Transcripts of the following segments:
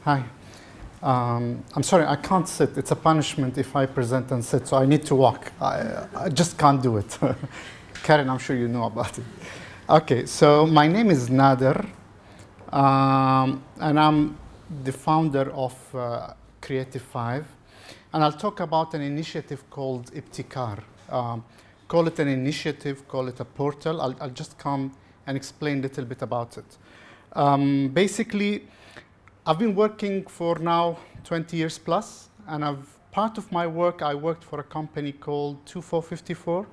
Hi. I'm sorry, I can't sit. It's a punishment if I present and sit, so I need to walk. I just can't do it. Karen, I'm sure you know about it. Okay, so my name is Nader, and I'm the founder of Creative 5. And I'll talk about an initiative called Ibtikar. Call it an initiative, call it a portal. I'll just come and explain a little bit about it. Basically, I've been working for now 20 years plus, and part of my work, I worked for a company called 2454,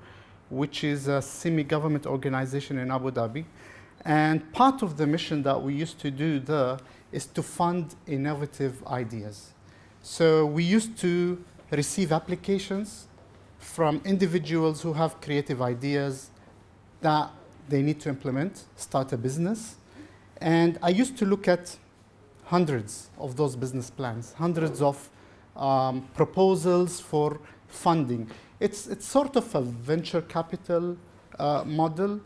which is a semi-government organization in Abu Dhabi. And part of the mission that we used to do there is to fund innovative ideas. So we used to receive applications from individuals who have creative ideas that they need to implement, start a business. And I used to look at hundreds of those business plans, hundreds of proposals for funding. It's sort of a venture capital model.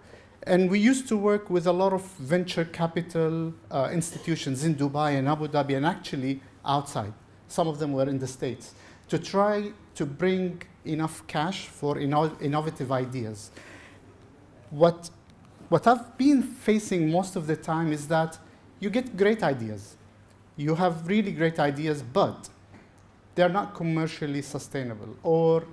And we used to work with a lot of venture capital institutions in Dubai and Abu Dhabi, and actually outside. Some of them were in the States, to try to bring enough cash for innovative ideas. What I've been facing most of the time is that you get great ideas. You have really great ideas, but they're not commercially sustainable, or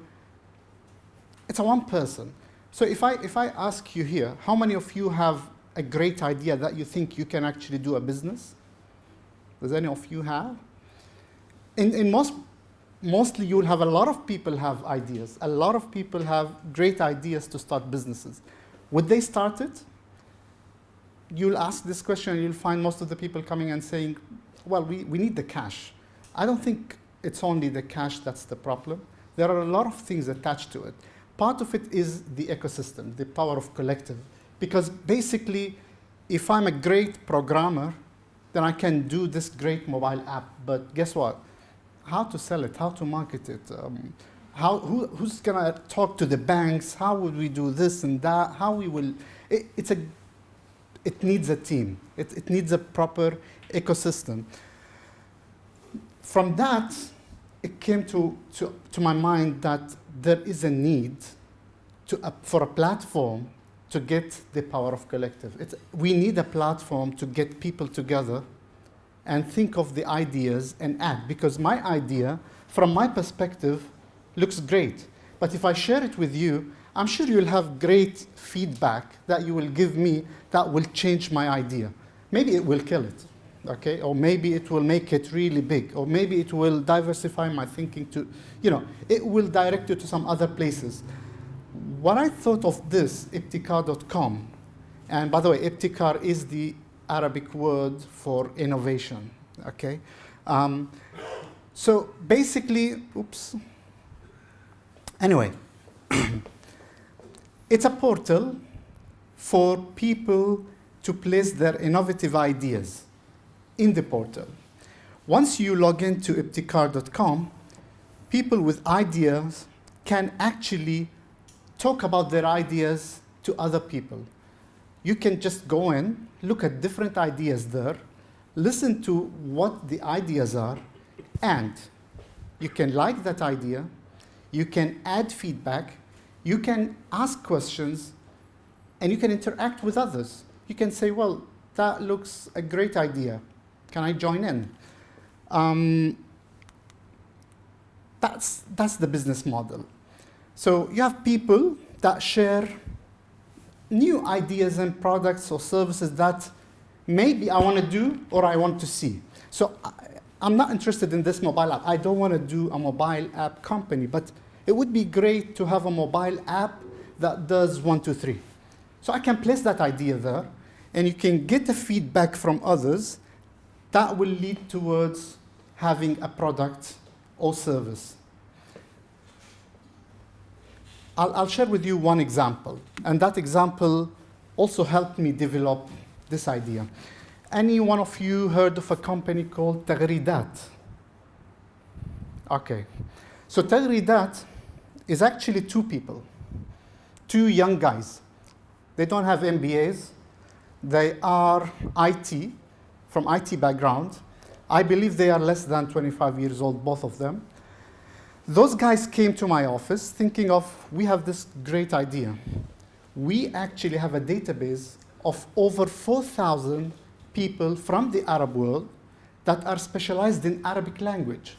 it's a one person. So if I ask you here, how many of you have a great idea that you think you can actually do a business? Does any of you have? Mostly you'll have a lot of people have ideas. A lot of people have great ideas to start businesses. Would they start it? You'll ask this question and you'll find most of the people coming and saying, well, we need the cash. I don't think it's only the cash that's the problem. There are a lot of things attached to it. Part of it is the ecosystem, the power of collective. Because basically, if I'm a great programmer, then I can do this great mobile app. But guess what? How to sell it, how to market it, who's gonna talk to the banks, how would we do this and that, how we will, it needs a team. It needs a proper ecosystem. From that, it came to my mind that there is a need for a platform to get the power of collective. We need a platform to get people together and think of the ideas and act. Because my idea, from my perspective, looks great. But if I share it with you, I'm sure you'll have great feedback that you will give me that will change my idea. Maybe it will kill it, okay? Or maybe it will make it really big. Or maybe it will diversify my thinking to, it will direct you to some other places. What I thought of this, ibtikar.com, and by the way, ibtikar is the Arabic word for innovation, okay? So basically, anyway, it's a portal for people to place their innovative ideas in the portal. Once you log into ibtikar.com, people with ideas can actually talk about their ideas to other people. You can just go in, look at different ideas there, listen to what the ideas are, and you can like that idea, you can add feedback, you can ask questions, and you can interact with others. You can say, well, that looks a great idea. Can I join in? That's the business model. So you have people that share new ideas and products or services that maybe I want to do or I want to see. So I'm not interested in this mobile app. I don't want to do a mobile app company, but it would be great to have a mobile app that does 1, 2, 3. So I can place that idea there, and you can get the feedback from others that will lead towards having a product or service. I'll share with you one example, and that example also helped me develop this idea. Any one of you heard of a company called Taghridat? Okay. So Taghridat is actually two people, two young guys. They don't have MBAs. They are IT, from IT background, I believe they are less than 25 years old, both of them. Those guys came to my office thinking of, we have this great idea. We actually have a database of over 4,000 people from the Arab world that are specialized in Arabic language.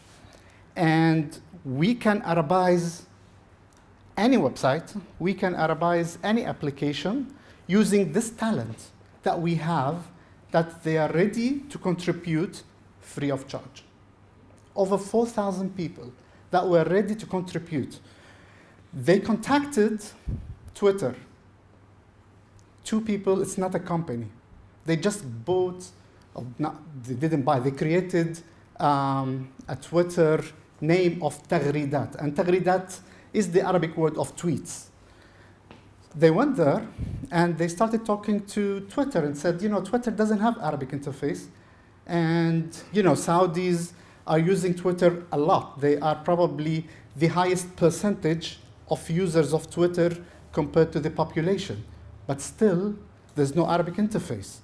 And we can Arabize any website, we can Arabize any application using this talent that we have, that they are ready to contribute free of charge. Over 4,000 people that were ready to contribute. They contacted Twitter. 2 people, it's not a company. They just bought, they didn't buy, they created a Twitter name of Taghridat. And Taghridat is the Arabic word of tweets. They went there and they started talking to Twitter and said, Twitter doesn't have Arabic interface. And, Saudis are using Twitter a lot. They are probably the highest percentage of users of Twitter compared to the population. But still, there's no Arabic interface.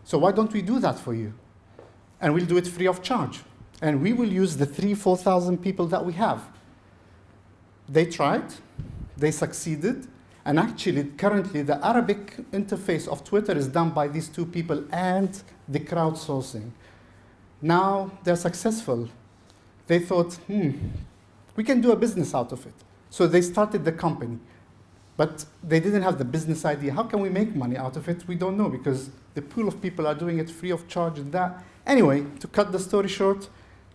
So why don't we do that for you? And we'll do it free of charge. And we will use the 4,000 people that we have. They tried, they succeeded, and actually, currently, the Arabic interface of Twitter is done by these 2 people and the crowdsourcing. Now they're successful. They thought, we can do a business out of it. So they started the company. But they didn't have the business idea. How can we make money out of it? We don't know, because the pool of people are doing it free of charge and that. Anyway, to cut the story short,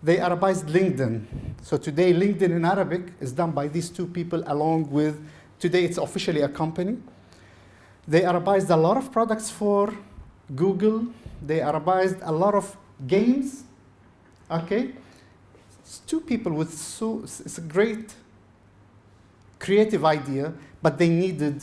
they Arabized LinkedIn. So today, LinkedIn in Arabic is done by these 2 people, along with, today it's officially a company. They Arabized a lot of products for Google. They Arabized a lot of games. Okay? It's 2 people with it's a great creative idea, but they needed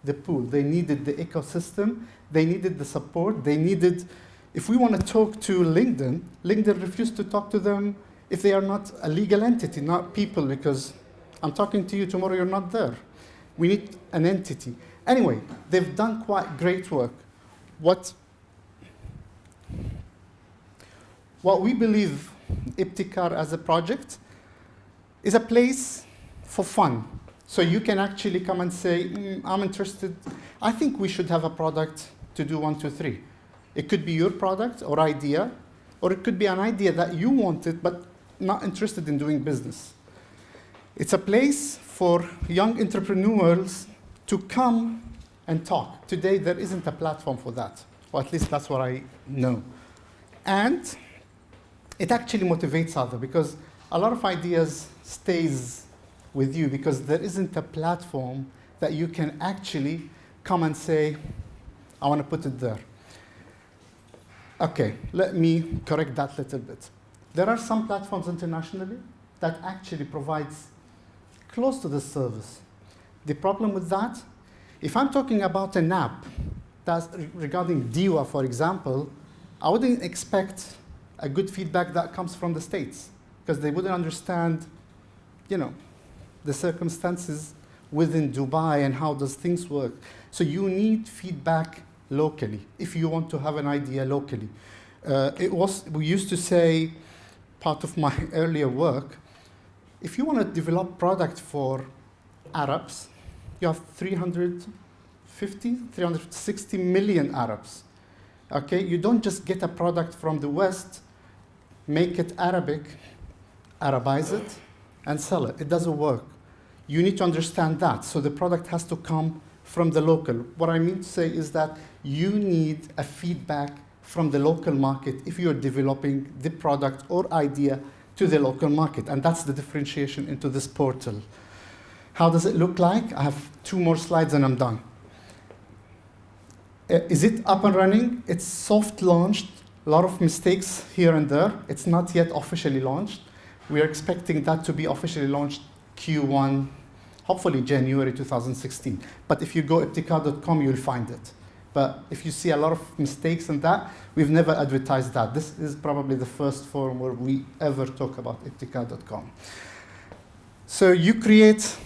the pool. They needed the ecosystem. They needed the support. They needed, if we want to talk to LinkedIn, LinkedIn refused to talk to them if they are not a legal entity, not people, because I'm talking to you tomorrow, you're not there. We need an entity. Anyway, they've done quite great work. What we believe Ibtikar as a project is a place for fun. So you can actually come and say, I'm interested. I think we should have a product to do 1, 2, 3. It could be your product or idea, or it could be an idea that you wanted but not interested in doing business. It's a place for young entrepreneurs to come and talk. Today, there isn't a platform for that, or at least that's what I know. And it actually motivates others, because a lot of ideas stays with you because there isn't a platform that you can actually come and say, I want to put it there. Okay, let me correct that a little bit. There are some platforms internationally that actually provides close to the service. The problem with that, if I'm talking about an app that's regarding DIWA, for example, I wouldn't expect a good feedback that comes from the States, because they wouldn't understand, the circumstances within Dubai and how does things work. So you need feedback locally if you want to have an idea locally. We used to say, part of my earlier work, if you want to develop product for Arabs, you have 360 million Arabs. Okay, you don't just get a product from the West, make it Arabic, Arabize it, and sell it. It doesn't work. You need to understand that. So the product has to come from the local. What I mean to say is that you need a feedback from the local market if you're developing the product or idea to the local market. And that's the differentiation into this portal. How does it look like? I have 2 more slides and I'm done. Is it up and running? It's soft launched. A lot of mistakes here and there. It's not yet officially launched. We are expecting that to be officially launched Q1, hopefully January 2016. But if you go ibtikar.com, you'll find it. But if you see a lot of mistakes in that, we've never advertised that. This is probably the first forum where we ever talk about ibtikar.com. So you create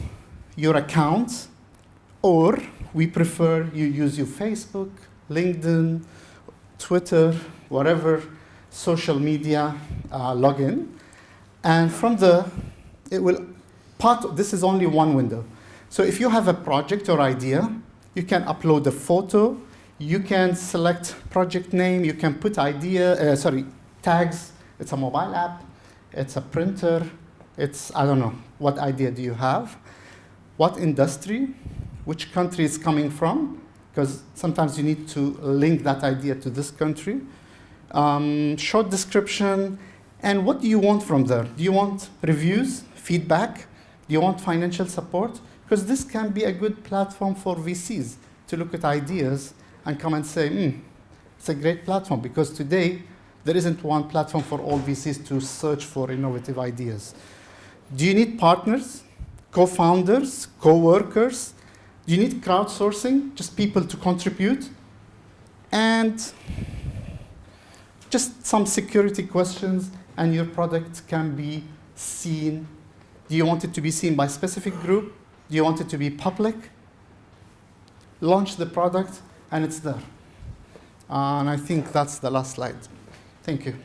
your account, or we prefer you use your Facebook, LinkedIn, Twitter, whatever, social media login. And from this is only one window. So if you have a project or idea, you can upload a photo, you can select project name, you can put tags. It's a mobile app, it's a printer, I don't know, what idea do you have? What industry, which country it's coming from, because sometimes you need to link that idea to this country. Short description, and what do you want from there? Do you want reviews, feedback? Do you want financial support? Because this can be a good platform for VCs to look at ideas and come and say, it's a great platform, because today there isn't one platform for all VCs to search for innovative ideas. Do you need partners, co-founders, co-workers? Do you need crowdsourcing, just people to contribute? And just some security questions, and your product can be seen. Do you want it to be seen by a specific group? Do you want it to be public? Launch the product, and it's there. And I think that's the last slide. Thank you.